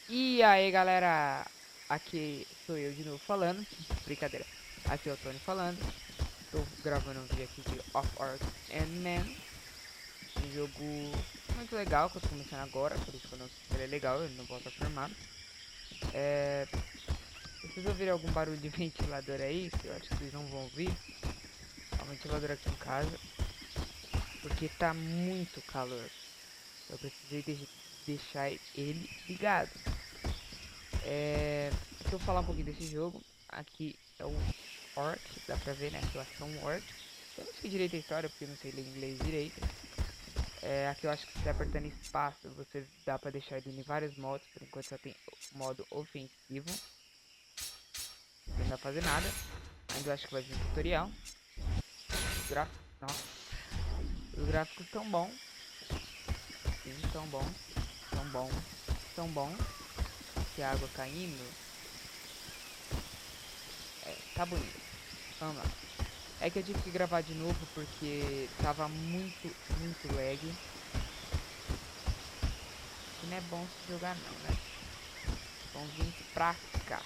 E aí galera, aqui sou eu de novo falando, brincadeira, aqui é o Tony falando, tô gravando um vídeo aqui de Of Orcs and Men, um jogo muito legal que eu tô começando agora, por isso que eu não sei se ele é legal, eu não posso afirmar. Se vocês ouvirem algum barulho de ventilador aí, que eu acho que vocês não vão ouvir, é o ventilador aqui em casa, porque tá muito calor, eu precisei deixar ele ligado. Deixa eu falar um pouquinho desse jogo. Aqui é o Orc, dá pra ver, né? Que eu acho que é um Orc. Eu não sei direito a história porque eu não sei ler inglês direito. Aqui eu acho que você apertando espaço você dá pra deixar ele em vários modos. Por enquanto só tem o modo ofensivo. Não dá pra fazer nada. Ainda eu acho que vai vir um tutorial. Os gráficos, nossa, os gráficos tão bons. Sim, tão bons. Tão bons. Tão bons. Que a água caindo. Tá bonito. Vamos lá. É que eu tive que gravar de novo porque tava muito lag. E não é bom se jogar não, né? Vamos vir pra cá.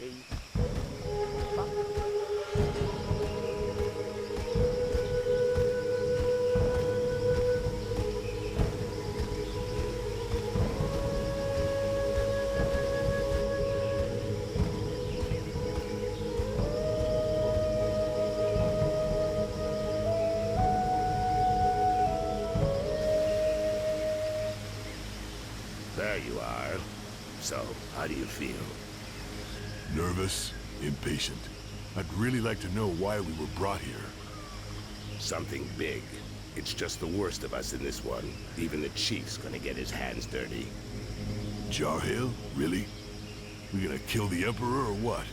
É isso. Opa. There you are. So, how do you feel? Nervous, impatient. I'd really like to know why we were brought here. Something big. It's just the worst of us in this one. Even the chief's gonna get his hands dirty. Jarhail? Really? We gonna kill the Emperor or what?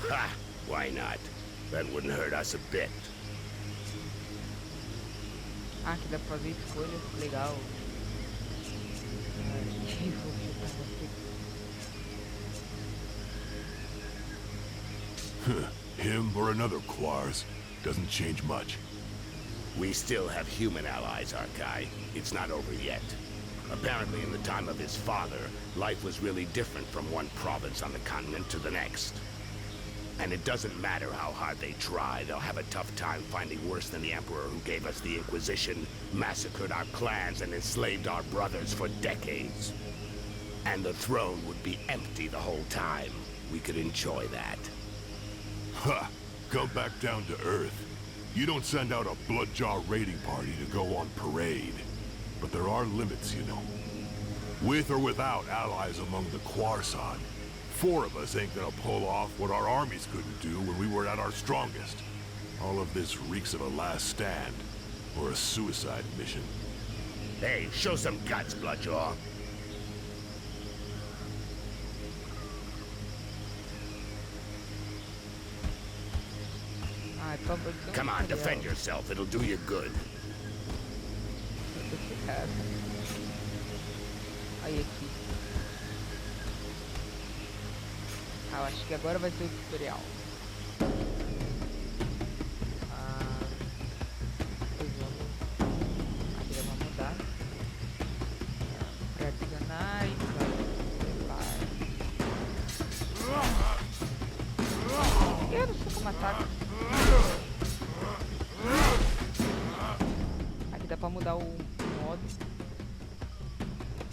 Ha! Why not? That wouldn't hurt us a bit. Ah, aqui dá pra fazer escolhas. Legal. Him or another Quars. Doesn't change much. We still have human allies, Arkai. It's not over yet. Apparently, in the time of his father, life was really different from one province on the continent to the next. And it doesn't matter how hard they try, they'll have a tough time finding worse than the Emperor who gave us the Inquisition, massacred our clans, and enslaved our brothers for decades. And the throne would be empty the whole time. We could enjoy that. Ha! Come back down to Earth. You don't send out a Bloodjaw raiding party to go on parade. But there are limits, you know. With or without allies among the Quarsan, 4 of us ain't gonna pull off what our armies couldn't do when we were at our strongest. All of this reeks of a last stand, or a suicide mission. Hey, show some guts, Bloodjaw. Ai, por favor, dê um Come on, tutorial. defend yourself. It'll do you good. Aí aqui. Ah, eu acho que agora vai ser o tutorial. Pois vamos. Aqui vamos mudar. Pra adicionar e cancelar. Eu não sei como ataca. Aqui dá pra mudar o modo.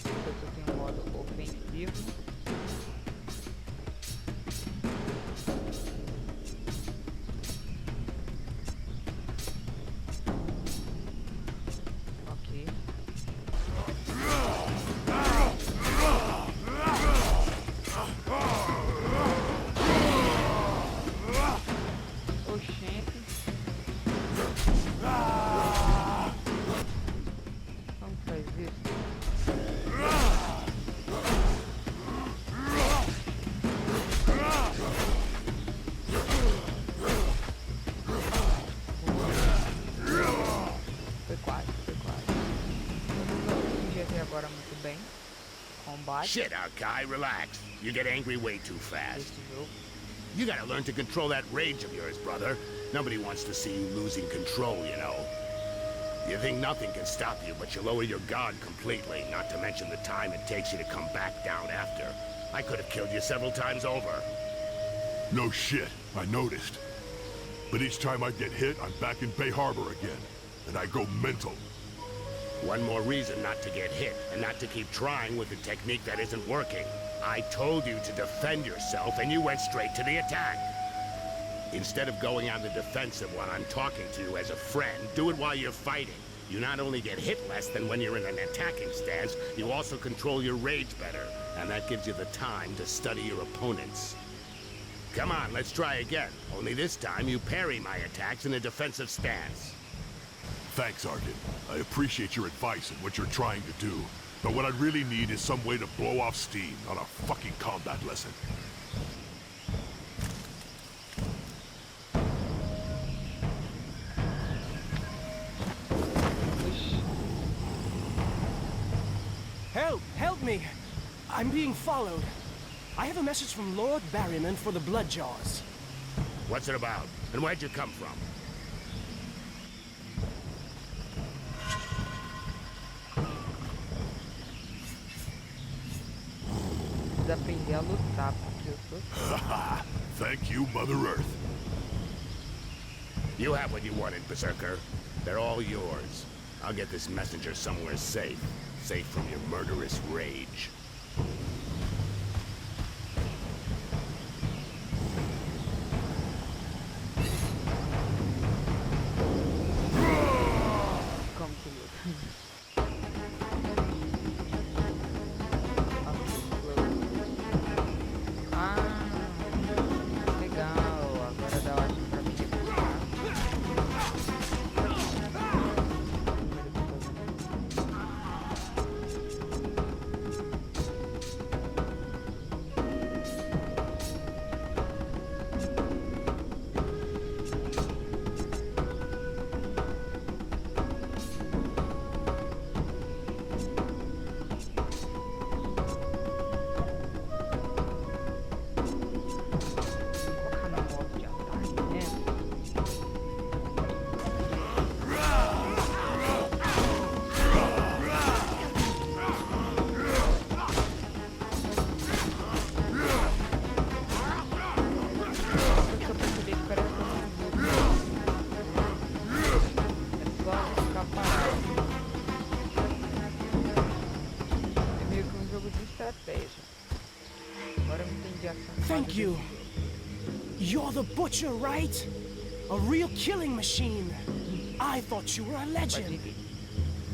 Eu só tenho o modo ofensivo. Ok. Oxente. Como que faz isso? Foi quase, foi quase. Eu não atingi até agora muito bem. Combate Shit, Arkai, relax. You get angry way too fast. deste jogo. You gotta learn to control that rage of yours, brother. Nobody wants to see you losing control, you know. You think nothing can stop you, but you lower your guard completely, not to mention the time it takes you to come back down after. I could have killed you several times over. No shit, I noticed. But each time I get hit, I'm back in Bay Harbor again. And I go mental. One more reason not to get hit, and not to keep trying with a technique that isn't working. I told you to defend yourself, and you went straight to the attack. Instead of going on the defensive while I'm talking to you as a friend, do it while you're fighting. You not only get hit less than when you're in an attacking stance, you also control your rage better, and that gives you the time to study your opponents. Come on, let's try again. Only this time you parry my attacks in a defensive stance. Thanks, Arkin. I appreciate your advice and what you're trying to do. But what I really need is some way to blow off steam, not a fucking combat lesson. Help! Help me! I'm being followed. I have a message from Lord Barryman for the Bloodjaws. What's it about? And where'd you come from? Aprender a lutar, porque eu sou... Thank you, Mother Earth. You have what you wanted, Berserker. They're all yours. I'll get this messenger somewhere safe. Safe from your murderous rage. Como que luta? Ah, legal. Agora dá ótimo pra mim recuperar. Thank you. You're the butcher, right? A real killing machine. I thought you were a legend.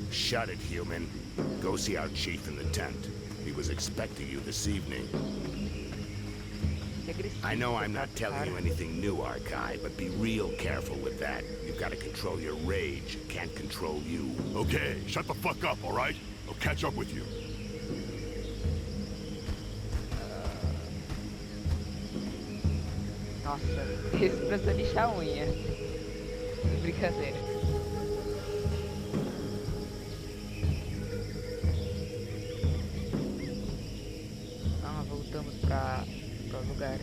Shut it, human. Go see our chief in the tent. He was expecting you this evening. I know I'm not telling you anything new, Arkai, but be real careful with that. You've got to control your rage. It can't control you. Okay, shut the fuck up, all right? I'll catch up with you. Nossa, esse precisa lixar a unha. Brincadeira. Ah, voltamos para o lugar.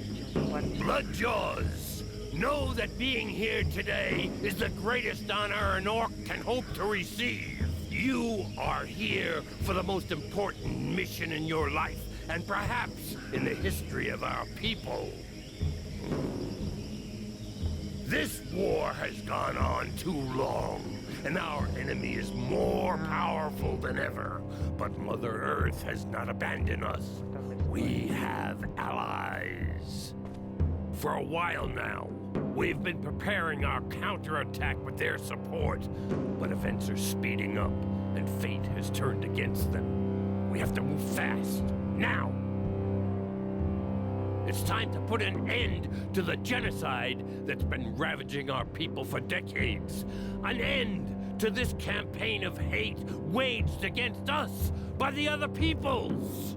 Bloodjaws! Know that being here today is the greatest honor an orc can hope to receive. You are here for the most important mission in your life, and perhaps in the history of our people. This war has gone on too long, and our enemy is more powerful than ever. But Mother Earth has not abandoned us. We have allies. For a while now, we've been preparing our counterattack with their support, but events are speeding up, and fate has turned against them. We have to move fast, now! It's time to put an end to the genocide that's been ravaging our people for decades. An end to this campaign of hate waged against us by the other peoples.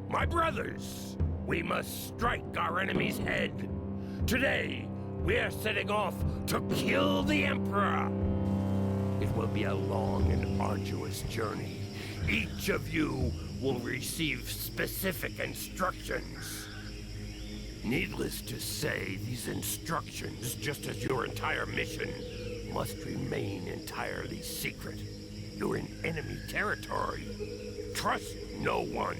My brothers, we must strike our enemy's head. Today, we are setting off to kill the Emperor. It will be a long and arduous journey. Each of you will receive specific instructions. Needless to say, these instructions, just as your entire mission, must remain entirely secret. You're in enemy territory. Trust no one.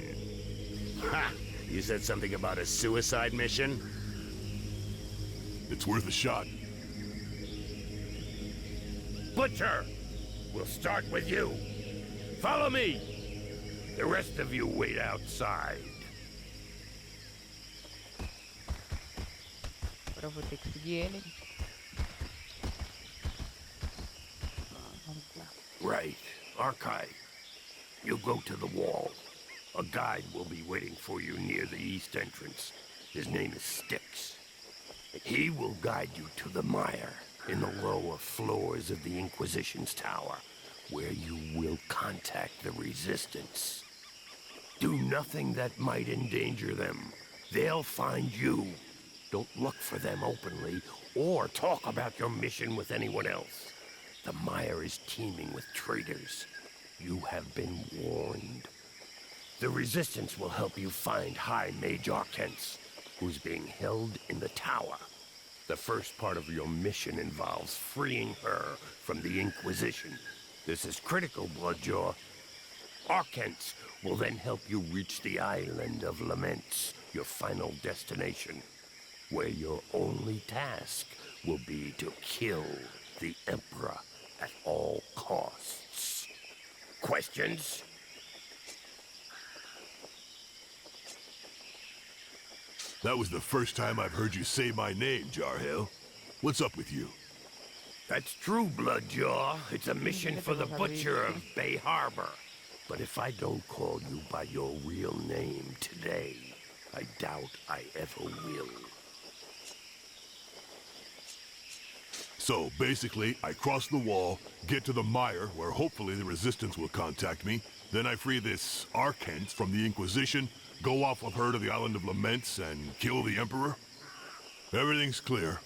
Ha! You said something about a suicide mission? It's worth a shot. Butcher, we'll start with you. Follow me. The rest of you wait outside. Agora eu vou ter que seguir ele. Vamos lá. Right. Archive. You go to the wall. A guide will be waiting for you near the east entrance. His name is Styx. He will guide you to the mire in the lower floors of the Inquisition's tower, where you will contact the Resistance. Do nothing that might endanger them. They'll find you. Don't look for them openly, or talk about your mission with anyone else. The mire is teeming with traitors. You have been warned. The Resistance will help you find High Mage Arcens, who's being held in the tower. The first part of your mission involves freeing her from the Inquisition. This is critical, Bloodjaw. Arcens will then help you reach the Island of Laments, your final destination, where your only task will be to kill the Emperor at all costs. Questions? That was the first time I've heard you say my name, Jarhill. What's up with you? That's true, Bloodjaw. It's a mission for the Butcher of Bay Harbor. But if I don't call you by your real name today, I doubt I ever will. So, basically, I cross the wall, get to the mire, where hopefully the Resistance will contact me, then I free this Arcens from the Inquisition, go off with her to the Island of Laments, and kill the Emperor? Everything's clear.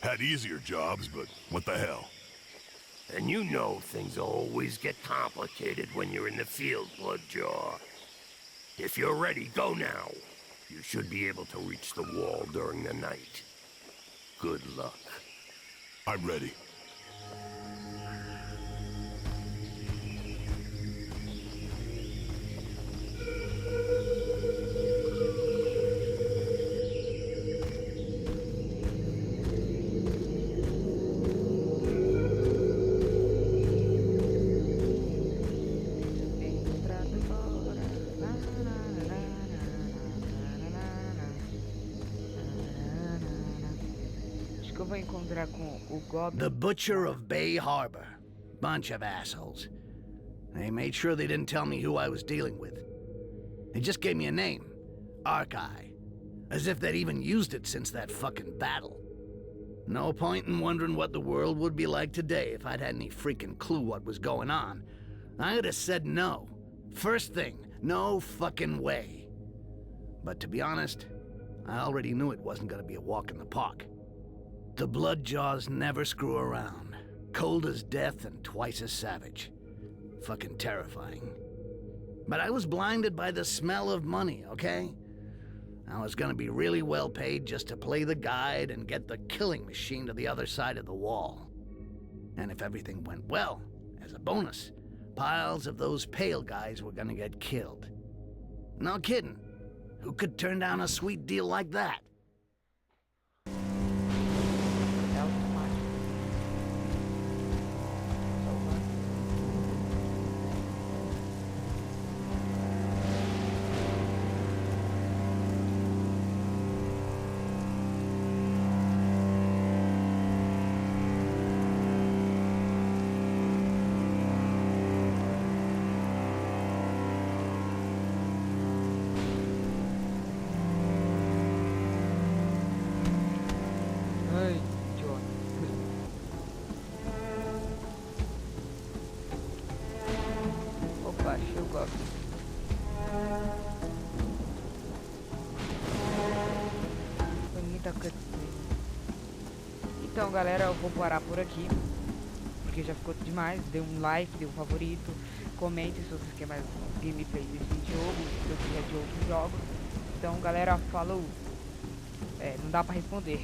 Had easier jobs, but what the hell? And you know things always get complicated when you're in the field, Bloodjaw. If you're ready, go now. You should be able to reach the wall during the night. Good luck. I'm ready. Acho que eu vou encontrar com o Goblin. The Butcher of Bay Harbor. Bunch of assholes. They made sure they didn't tell me who I was dealing with. They just gave me a name. Archive. As if they'd even used it since that fucking battle. No point in wondering what the world would be like today if I'd had any freaking clue what was going on. I would have said no. First thing, no fucking way. But to be honest, I already knew it wasn't gonna be a walk in the park. The Bloodjaws never screw around. Cold as death and twice as savage. Fucking terrifying. But I was blinded by the smell of money, okay? I was gonna be really well paid just to play the guide and get the killing machine to the other side of the wall. And if everything went well, as a bonus, piles of those pale guys were gonna get killed. No kidding. Who could turn down a sweet deal like that? É automático. Salvar. Ai, idiota. Opa, achei o Goblin. Foi muita cutscene. Então, galera, eu vou parar por aqui. Porque já ficou demais. Dê um like, dê um favorito. Comente se vocês querem mais gameplay desse jogo, se eu quiser de outros jogos. Então, galera, falou. Não dá pra responder.